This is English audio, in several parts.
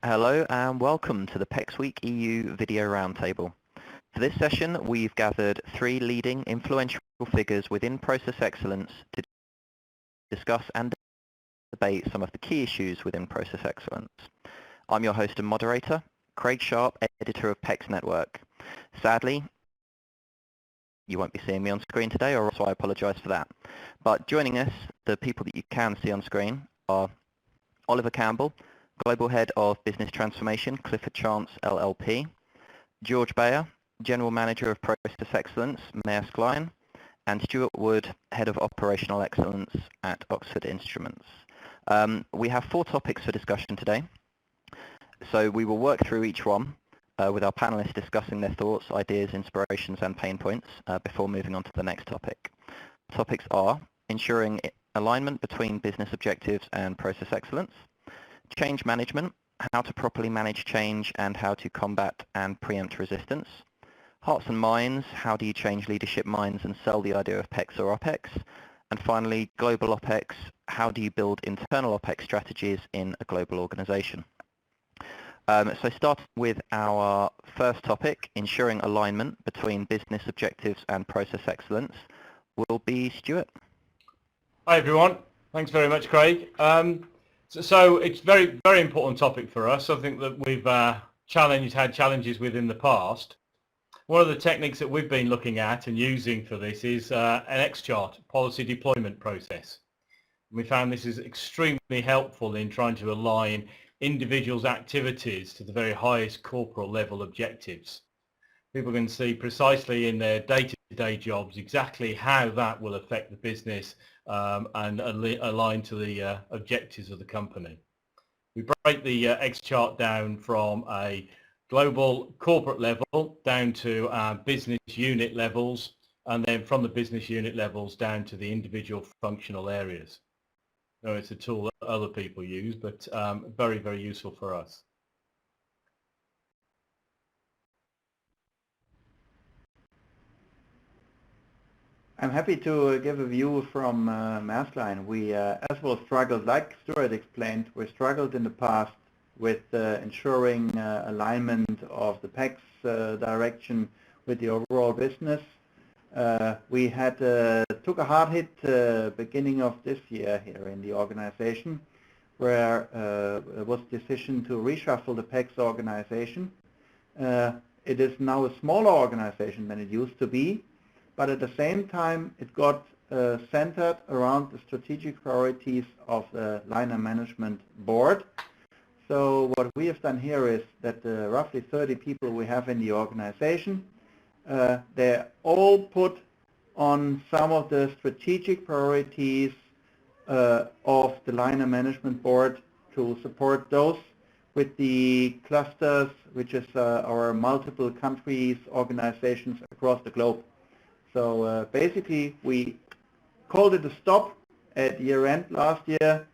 Hello and welcome to the PEX Week EU Video Roundtable. For this session, we've gathered three leading influential figures within process excellence to discuss and debate some of the key issues within process excellence. I'm your host and moderator, Craig Sharp, editor of PEX Network. Sadly, you won't be seeing me on screen today, so I apologise for that. But joining us, the people that you can see on screen are Oliver Campbell, Global Head of Business Transformation, Clifford Chance LLP, George Bayer, General Manager of Process Excellence, Maersk Line, and Stuart Wood, Head of Operational Excellence at Oxford Instruments. We have 4 topics for discussion today, so we will work through each one with our panelists discussing their thoughts, ideas, inspirations and pain points before moving on to the next topic. Topics are ensuring alignment between business objectives and process excellence, change management, how to properly manage change and how to combat and preempt resistance, hearts and minds, how do you change leadership minds and sell the idea of PEX or OPEX, and finally global OPEX, how do you build internal OPEX strategies in a global organization. So starting with our first topic, ensuring alignment between business objectives and process excellence, will be Stuart. Hi everyone, thanks very much Craig. So it's very important topic for us, something that we've had challenges with in the past. One of the techniques that we've been looking at and using for this is an X-chart policy deployment process. We found this is extremely helpful in trying to align individuals' activities to the very highest corporate level objectives. People can see precisely in their day-to-day jobs exactly how that will affect the business and align to the objectives of the company. We break the X-chart down from a global corporate level down to business unit levels, and then from the business unit levels down to the individual functional areas. So it's a tool that other people use, but very useful for us. I'm happy to give a view from Maersk Line. We as well struggled, like Stuart explained, we struggled in the past with ensuring alignment of the PEX direction with the overall business. We had took a hard hit beginning of this year here in the organization, where it was decision to reshuffle the PEX organization. It is now a smaller organization than it used to be, but at the same time it got centered around the strategic priorities of the liner management board. So what we have done here is that the roughly 30 people we have in the organization, they're all put on some of the strategic priorities of the liner management board to support those with the clusters, which is our multiple countries organizations across the globe. So basically we called it a stop at year end last year,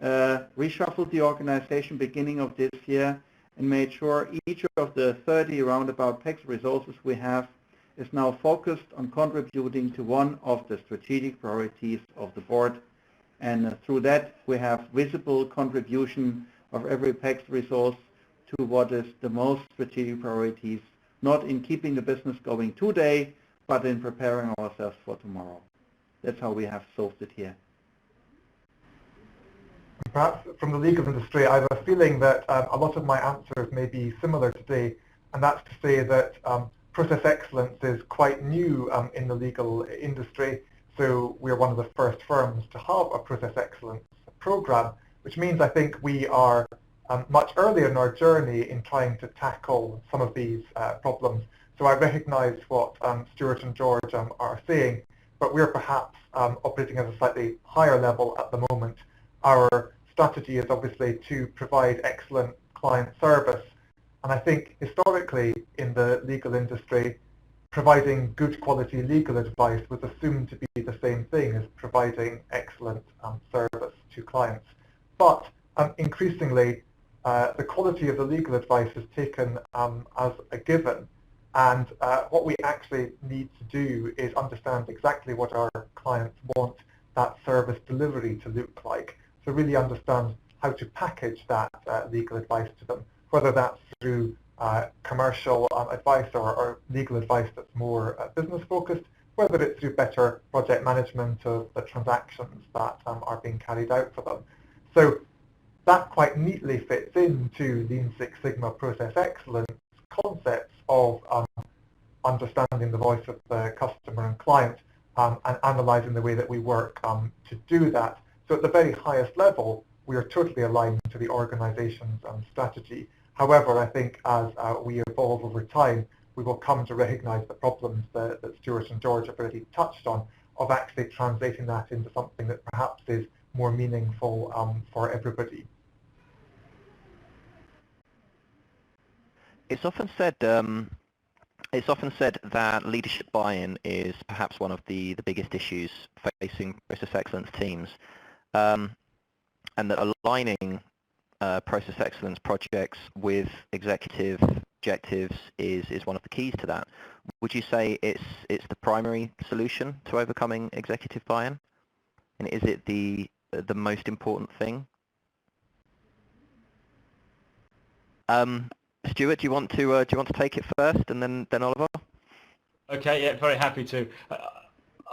reshuffled the organization beginning of this year, and made sure each of the 30 roundabout PEX resources we have is now focused on contributing to one of the strategic priorities of the board. And through that we have visible contribution of every PEX resource to what is the most strategic priorities, not in keeping the business going today, but in preparing ourselves for tomorrow. That's how we have solved it here. Perhaps from the legal industry, I have a feeling that a lot of my answers may be similar today, and that's to say that process excellence is quite new in the legal industry. So we're one of the first firms to have a process excellence program, which means I think we are much earlier in our journey in trying to tackle some of these problems. So I recognise what Stuart and George are saying, but we're perhaps operating at a slightly higher level at the moment. Our strategy is obviously to provide excellent client service, and I think historically in the legal industry, providing good quality legal advice was assumed to be the same thing as providing excellent service to clients. But increasingly, the quality of the legal advice is taken as a given. And what we actually need to do is understand exactly what our clients want that service delivery to look like. So really understand how to package that legal advice to them, whether that's through commercial advice or legal advice that's more business focused, whether it's through better project management of the transactions that are being carried out for them. So that quite neatly fits into Lean Six Sigma process excellence concepts of understanding the voice of the customer and client and analysing the way that we work to do that. So at the very highest level, we are totally aligned to the organisation's strategy. However, I think as we evolve over time, we will come to recognise the problems that Stuart and George have already touched on, of actually translating that into something that perhaps is more meaningful for everybody. It's often said that leadership buy-in is perhaps one of the biggest issues facing process excellence teams, and that aligning process excellence projects with executive objectives is one of the keys to that. Would you say it's the primary solution to overcoming executive buy-in? And is it the most important thing? Stuart, do you want to take it first, and then Oliver? Okay, yeah, very happy to.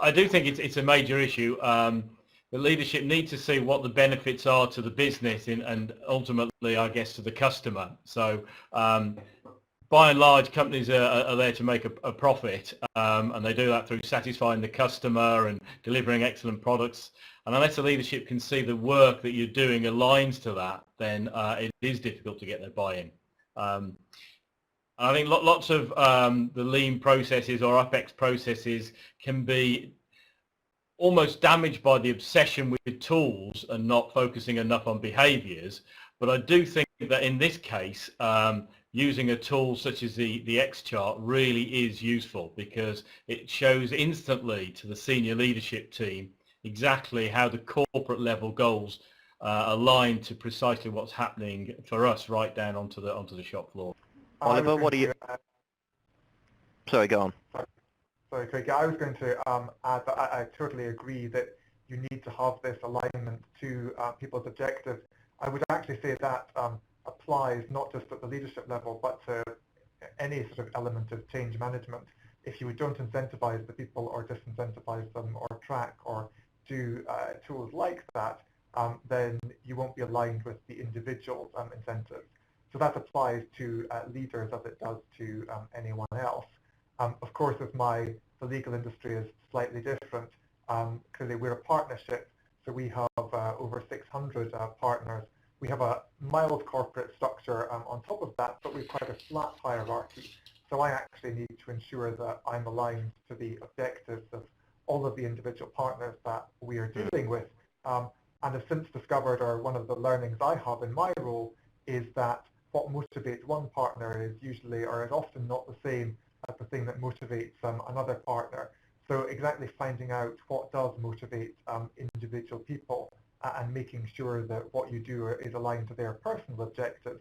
I do think it's a major issue. The leadership need to see what the benefits are to the business and ultimately, I guess, to the customer. So by and large, companies are there to make a profit, and they do that through satisfying the customer and delivering excellent products. And unless the leadership can see the work that you're doing aligns to that, then it is difficult to get their buy-in. I think lots of the lean processes or UpEx processes can be almost damaged by the obsession with tools and not focusing enough on behaviours. But I do think that in this case, using a tool such as the X chart really is useful, because it shows instantly to the senior leadership team exactly how the corporate level goals align to precisely what's happening for us right down onto the shop floor. Oliver, what do you... Sorry, go on. Sorry, Craig. I was going to add that I totally agree that you need to have this alignment to people's objectives. I would actually say that applies not just at the leadership level, but to any sort of element of change management. If you don't incentivize the people or disincentivize them or track or do tools like that, then you won't be aligned with the individual incentives. So that applies to leaders as it does to anyone else. Of course, the legal industry is slightly different. Clearly, we're a partnership, so we have over 600 partners. We have a mild corporate structure on top of that, but we've quite a flat hierarchy. So I actually need to ensure that I'm aligned to the objectives of all of the individual partners that we are dealing with. And I've since discovered, or one of the learnings I have in my role, is that what motivates one partner is usually, or is often not the same as the thing that motivates another partner. So exactly finding out what does motivate individual people and making sure that what you do is aligned to their personal objectives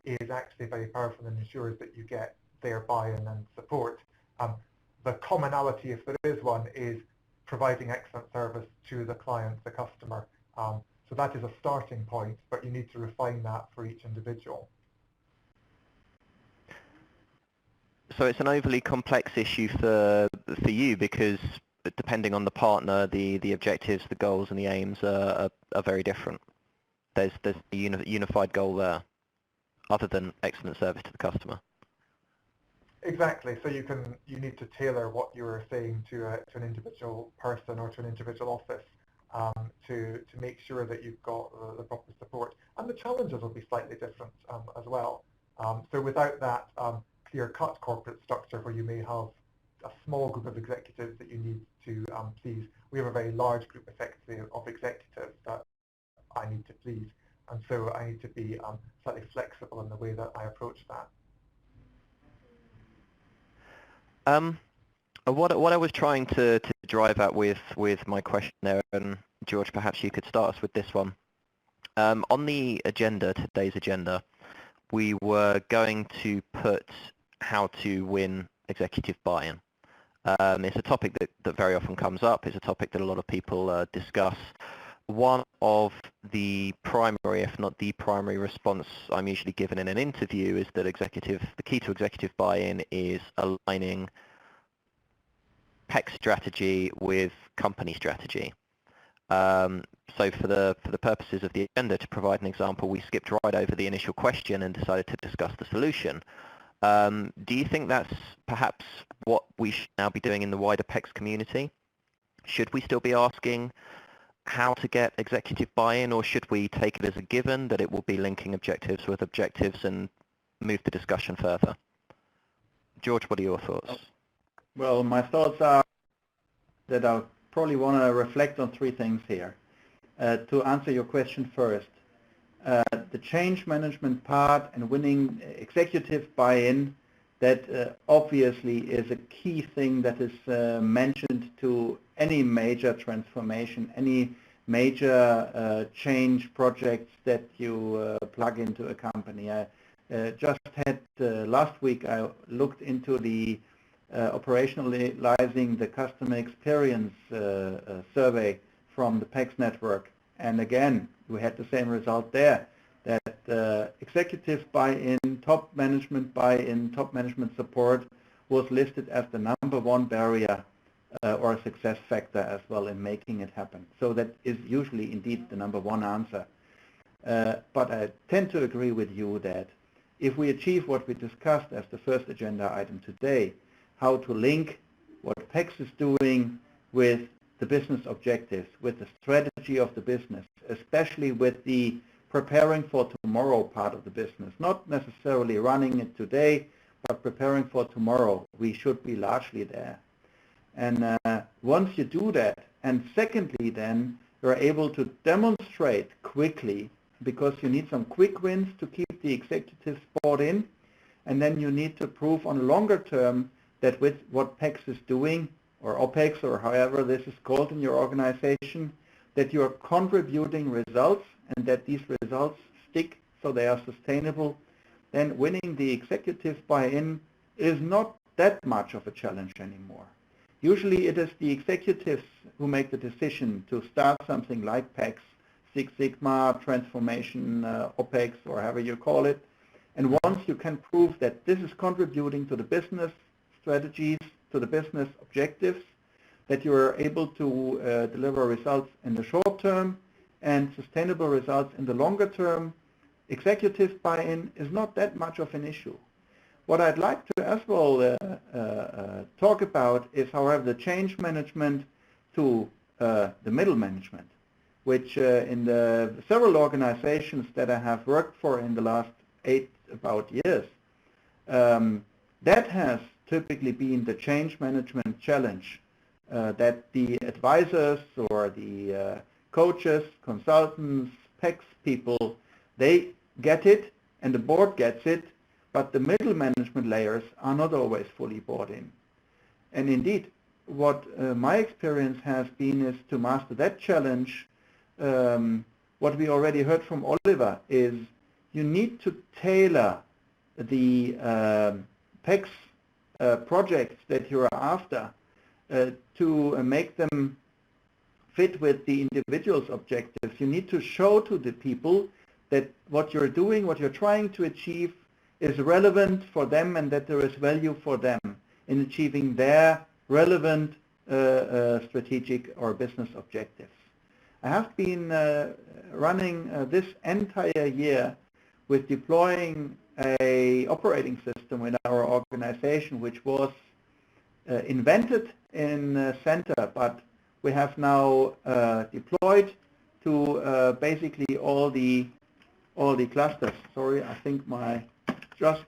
is actually very powerful and ensures that you get their buy-in and support. The commonality, if there is one, is providing excellent service to the client, the customer. So that is a starting point, but you need to refine that for each individual. So it's an overly complex issue for you, because depending on the partner, the objectives, the goals and the aims are very different. There's a unified goal there, other than excellent service to the customer. Exactly. So you need to tailor what you're saying to an individual person or to an individual office to make sure that you've got the proper support. And the challenges will be slightly different as well. So without that clear-cut corporate structure where you may have a small group of executives that you need to please, we have a very large group effectively of executives that I need to please. And so I need to be slightly flexible in the way that I approach that. What I was trying to drive at with my question there, and George, perhaps you could start us with this one. On the agenda, today's agenda, we were going to put how to win executive buy-in. It's a topic that very often comes up. It's a topic that a lot of people discuss. one of the primary, if not the primary response I'm usually given in an interview is that the key to executive buy-in is aligning PEX strategy with company strategy. So for the purposes of the agenda, to provide an example, we skipped right over the initial question and decided to discuss the solution. Do you think that's perhaps what we should now be doing in the wider PEX community? Should we still be asking how to get executive buy-in, or should we take it as a given that it will be linking objectives with objectives and move the discussion further? George, what are your thoughts? Well, my thoughts are that I probably want to reflect on three things here. To answer your question first, the change management part and winning executive buy-in, that obviously is a key thing that is mentioned to any major transformation, any major change projects that you plug into a company. I just had last week, I looked into the operationalizing the customer experience survey from the PEX network, and again we had the same result there, that executive buy-in, top management buy-in, top management support was listed as the #1 barrier or a success factor as well in making it happen. So that is usually indeed the #1 answer. But I tend to agree with you that if we achieve what we discussed as the first agenda item today, how to link what PEX is doing with the business objectives, with the strategy of the business, especially with the preparing for tomorrow part of the business, not necessarily running it today, but preparing for tomorrow. We should be largely there. And once you do that, and secondly then, you're able to demonstrate quickly, because you need some quick wins to keep the executives bought in, and then you need to prove on a longer term that with what PEX is doing, or OPEX, or however this is called in your organization, that you are contributing results and that these results stick so they are sustainable, then winning the executive buy-in is not that much of a challenge anymore. Usually it is the executives who make the decision to start something like PEX, Six Sigma, transformation, OPEX, or however you call it. And once you can prove that this is contributing to the business strategies, to the business objectives, that you are able to deliver results in the short term and sustainable results in the longer term, executive buy-in is not that much of an issue. What I'd like to as well talk about is, however, the change management to the middle management, which in the several organizations that I have worked for in the last about 8 years, that has typically been the change management challenge, that the advisors or the coaches, consultants, PEX people, they get it and the board gets it, but the middle management layers are not always fully bought in. And indeed, what my experience has been is to master that challenge. What we already heard from Oliver is you need to tailor the PEX projects that you are after to make them fit with the individual's objectives. You need to show to the people that what you're doing, what you're trying to achieve is relevant for them and that there is value for them in achieving their relevant strategic or business objectives. I have been running this entire year with deploying a operating system in our organization which was invented in Center, but we have now deployed to basically all the clusters. Sorry, I think just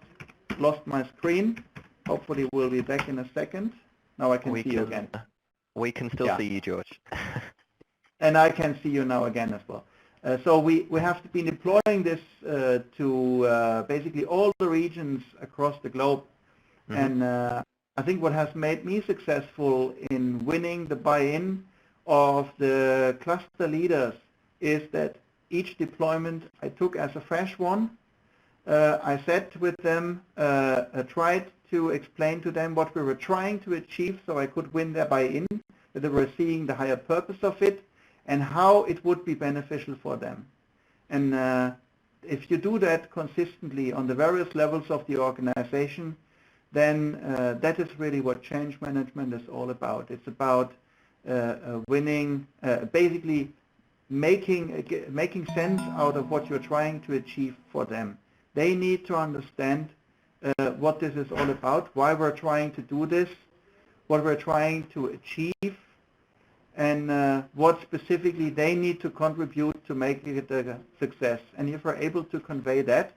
lost my screen. Hopefully we'll be back in a second. Now I can see you again. We can still see you, George. And I can see you now again as well. So we have been deploying this to basically all the regions across the globe. Mm-hmm. And I think what has made me successful in winning the buy-in of the cluster leaders is that each deployment I took as a fresh one. I sat with them, tried to explain to them what we were trying to achieve so I could win their buy-in, that they were seeing the higher purpose of it, and how it would be beneficial for them. And if you do that consistently on the various levels of the organization, then that is really what change management is all about. It's about winning, basically making sense out of what you're trying to achieve for them. They need to understand what this is all about, why we're trying to do this, what we're trying to achieve, and what specifically they need to contribute to make it a success. And if we're able to convey that,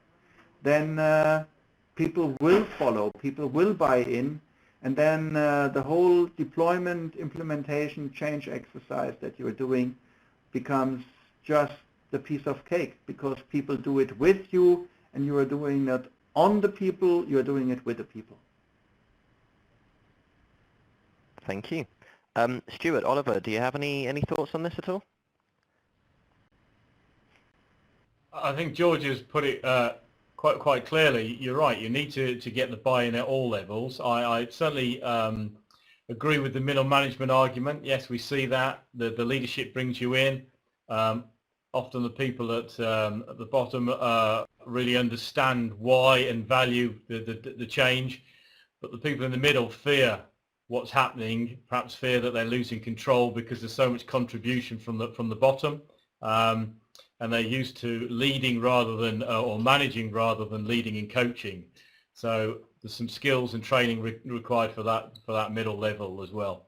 then people will follow, people will buy in, and then the whole deployment, implementation, change exercise that you're doing becomes just the piece of cake, because people do it with you, and you are doing that on the people, you're doing it with the people. Thank you. Stuart, Oliver, do you have any thoughts on this at all? I think George has put it quite clearly. You're right. You need to get the buy-in at all levels. I certainly agree with the middle management argument. Yes, we see that the leadership brings you in. Often the people at the bottom really understand why and value the change, but the people in the middle fear what's happening, perhaps fear that they're losing control because there's so much contribution from the bottom, and they're used to leading rather than or managing rather than leading and coaching. So there's some skills and training required for that middle level as well.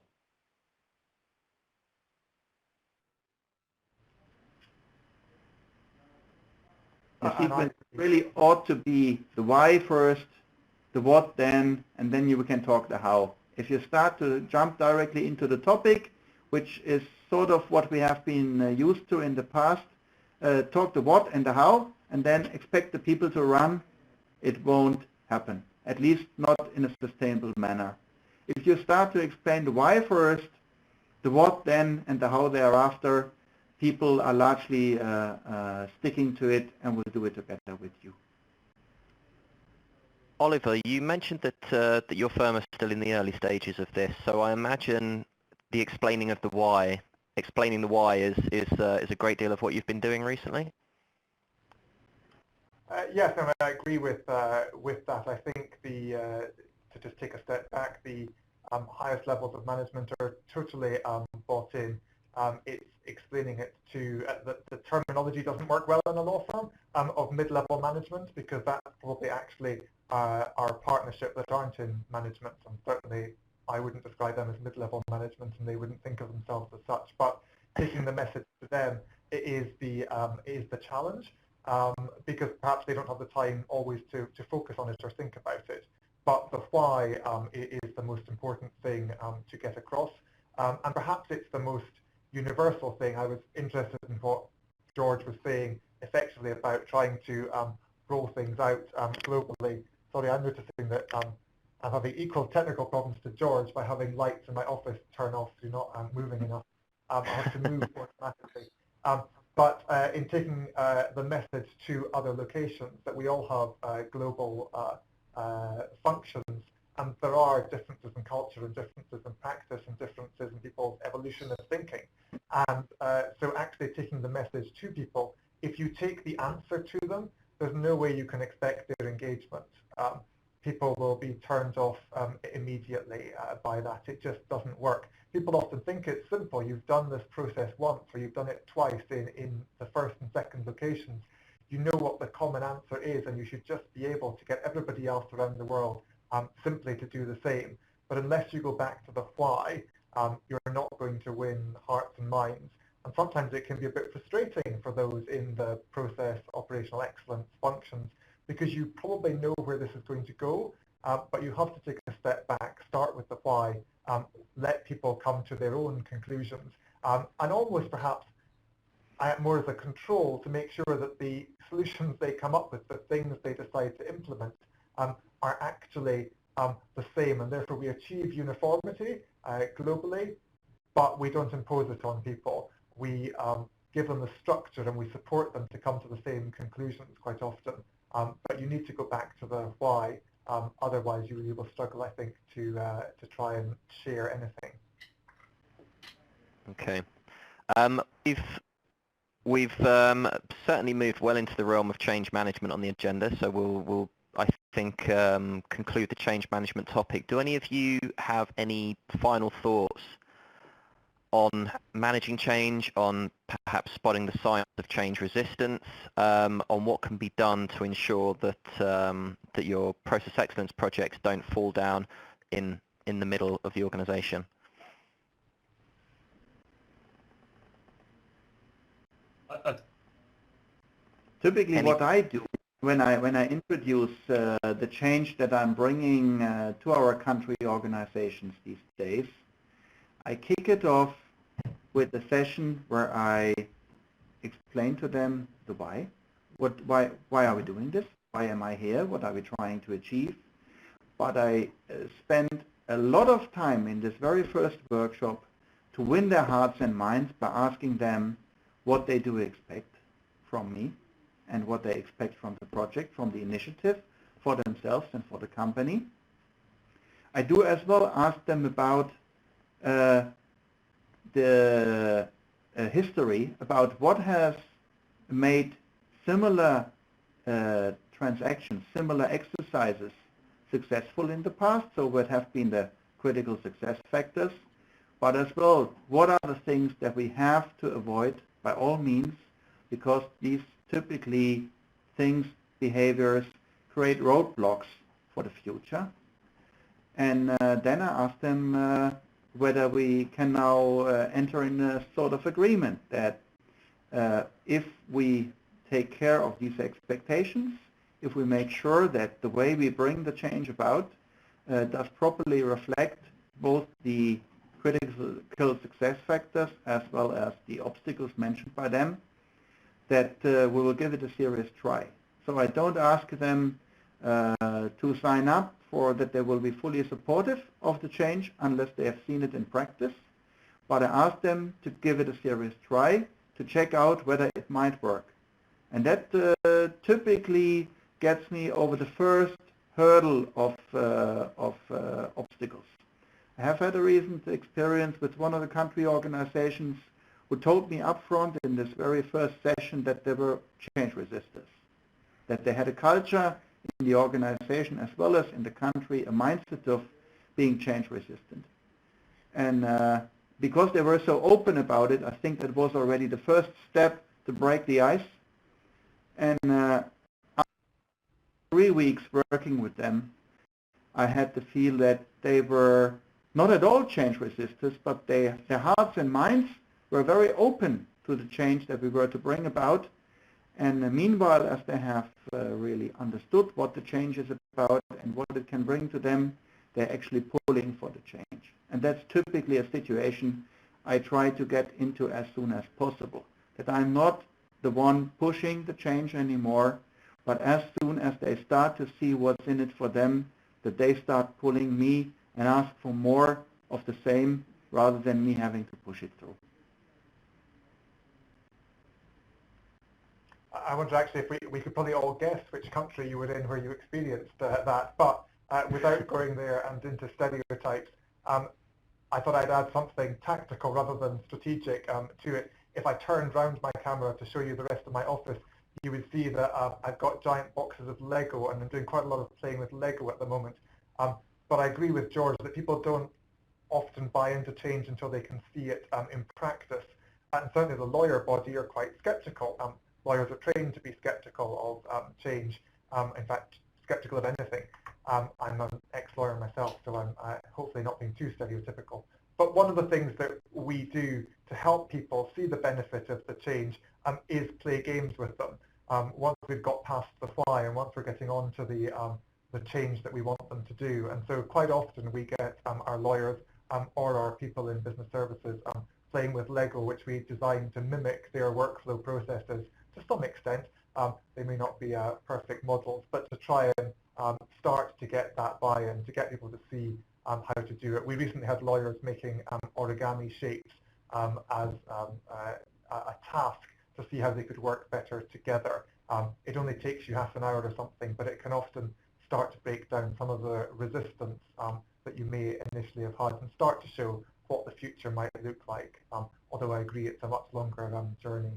The sequence really ought to be the why first, the what then, and then you can talk the how. If you start to jump directly into the topic, which is sort of what we have been used to in the past, talk the what and the how, and then expect the people to run, it won't happen, at least not in a sustainable manner. If you start to explain the why first, the what then, and the how thereafter, people are largely sticking to it and will do it together with you. Oliver, you mentioned that your firm is still in the early stages of this, so I imagine the explaining the why is a great deal of what you've been doing recently. Yes, and I agree with that. I think to just take a step back, the highest levels of management are totally bought in. It's explaining it to the terminology doesn't work well in a law firm of mid-level management, because that's probably actually our partnership that aren't in management, and certainly I wouldn't describe them as mid-level management, and they wouldn't think of themselves as such. But taking the message to them is the challenge, because perhaps they don't have the time always to focus on it or think about it. But the why is the most important thing to get across, and perhaps it's the most universal thing. I was interested in what George was saying effectively about trying to roll things out globally. Sorry, I'm noticing that I'm having equal technical problems to George by having lights in my office turn off, so you're not moving enough. I have to move automatically. But in taking the message to other locations, that we all have global functions, and there are differences in culture and differences in practice and differences in people's evolution of thinking. And so actually taking the message to people, if you take the answer to them, there's no way you can expect their engagement. People will be turned off immediately by that. It just doesn't work. People often think it's simple. You've done this process once, or you've done it twice in the first and second locations. You know what the common answer is, and you should just be able to get everybody else around the world simply to do the same. But unless you go back to the why, you're not going to win hearts and minds. And sometimes it can be a bit frustrating for those in the process operational excellence functions, because you probably know where this is going to go, but you have to take a step back, start with the why, let people come to their own conclusions, and almost perhaps more as a control to make sure that the solutions they come up with, the things they decide to implement, are actually the same, and therefore we achieve uniformity globally, but we don't impose it on people. We give them the structure and we support them to come to the same conclusions quite often. But you need to go back to the why, otherwise you really will struggle, I think, to try and share anything. Okay. We've certainly moved well into the realm of change management on the agenda, so we'll I think, conclude the change management topic. Do any of you have any final thoughts on managing change, on perhaps spotting the signs of change resistance, on what can be done to ensure that that your process excellence projects don't fall down in the middle of the organization? Typically, what I do when I introduce the change that I'm bringing to our country organizations these days, I kick it off with a session where I explain to them the why. Why are we doing this? Why am I here? What are we trying to achieve? But I spend a lot of time in this very first workshop to win their hearts and minds by asking them what they do expect from me and what they expect from the project, from the initiative, for themselves and for the company. I do as well ask them about the history, about what has made similar transactions, similar exercises successful in the past, so what have been the critical success factors, but as well, what are the things that we have to avoid by all means, because these typically things, behaviors, create roadblocks for the future. And then I ask them whether we can now enter in a sort of agreement that if we take care of these expectations, if we make sure that the way we bring the change about does properly reflect both the critical success factors as well as the obstacles mentioned by them, that we will give it a serious try. So I don't ask them to sign up for that they will be fully supportive of the change unless they have seen it in practice, but I ask them to give it a serious try to check out whether it might work. And that typically gets me over the first hurdle of obstacles. I have had a recent experience with one of the country organizations who told me upfront in this very first session that they were change resistors, that they had a culture in the organization as well as in the country, a mindset of being change resistant. And because they were so open about it, I think that was already the first step to break the ice. And after 3 weeks working with them, I had the feel that they were not at all change resistors, but their hearts and minds were very open to the change that we were to bring about. And meanwhile, as they have really understood what the change is about and what it can bring to them, they're actually pulling for the change. And that's typically a situation I try to get into as soon as possible, that I'm not the one pushing the change anymore, but as soon as they start to see what's in it for them, that they start pulling me and ask for more of the same rather than me having to push it through. I wonder actually if we could probably all guess which country you were in where you experienced that, but without going there and into stereotypes, I thought I'd add something tactical rather than strategic to it. If I turned round my camera to show you the rest of my office, you would see that I've got giant boxes of Lego, and I'm doing quite a lot of playing with Lego at the moment. But I agree with George that people don't often buy into change until they can see it in practice. And certainly the lawyer body are quite sceptical. Lawyers are trained to be sceptical of change, in fact, sceptical of anything. I'm an ex-lawyer myself, so I'm hopefully not being too stereotypical. But one of the things that we do to help people see the benefit of the change is play games with them. Once we've got past the why and once we're getting on to the change that we want them to do. And so quite often we get our lawyers or our people in business services playing with Lego, which we designed to mimic their workflow processes to some extent. They may not be perfect models, but to try and start to get that buy-in, to get people to see how to do it. We recently had lawyers making origami shapes as a task to see how they could work better together. It only takes you half an hour or something, but it can often start to break down some of the resistance that you may initially have had and start to show what the future might look like. Although although I agree it's a much longer journey.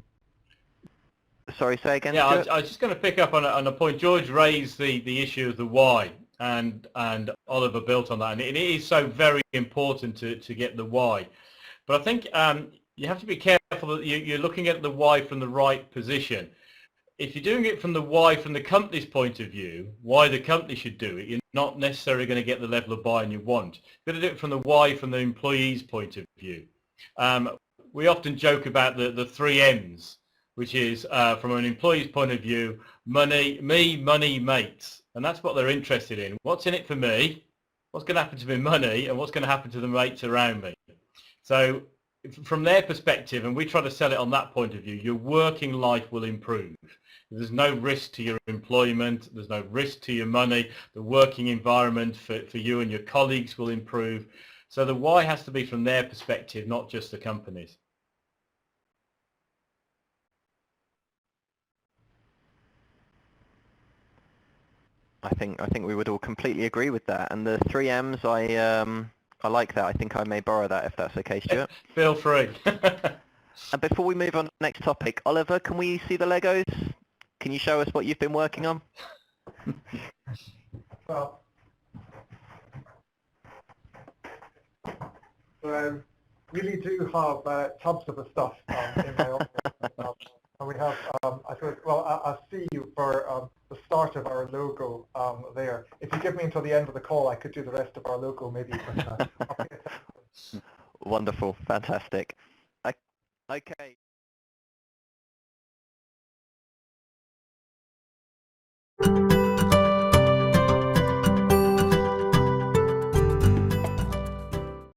Sorry, say again, Yeah, Stuart? I was just going to pick up on a point. George raised the issue of the why, and Oliver built on that, and it is so very important to get the why. But I think you have to be careful that you're looking at the why from the right position. If you're doing it from the why from the company's point of view, why the company should do it, you're not necessarily going to get the level of buy-in you want. You've got to do it from the why from the employee's point of view. We often joke about the 3 M's, which is from an employee's point of view, money, mates. And that's what they're interested in. What's in it for me? What's going to happen to my money? And what's going to happen to the mates around me? So from their perspective, and we try to sell it on that point of view, your working life will improve. There's no risk to your employment, there's no risk to your money, the working environment for you and your colleagues will improve. So the why has to be from their perspective, not just the company's. I think we would all completely agree with that. And the 3 M's, I like that. I think I may borrow that if that's okay, Stuart. Feel free. And before we move on to the next topic, Oliver, can we see the Legos? Can you show us what you've been working on? Well, so I really do have tubs of the stuff in my office. And we have, I suppose, well, I'll see you for the start of our logo there. If you give me until the end of the call, I could do the rest of our logo maybe. But, Wonderful, fantastic. Okay.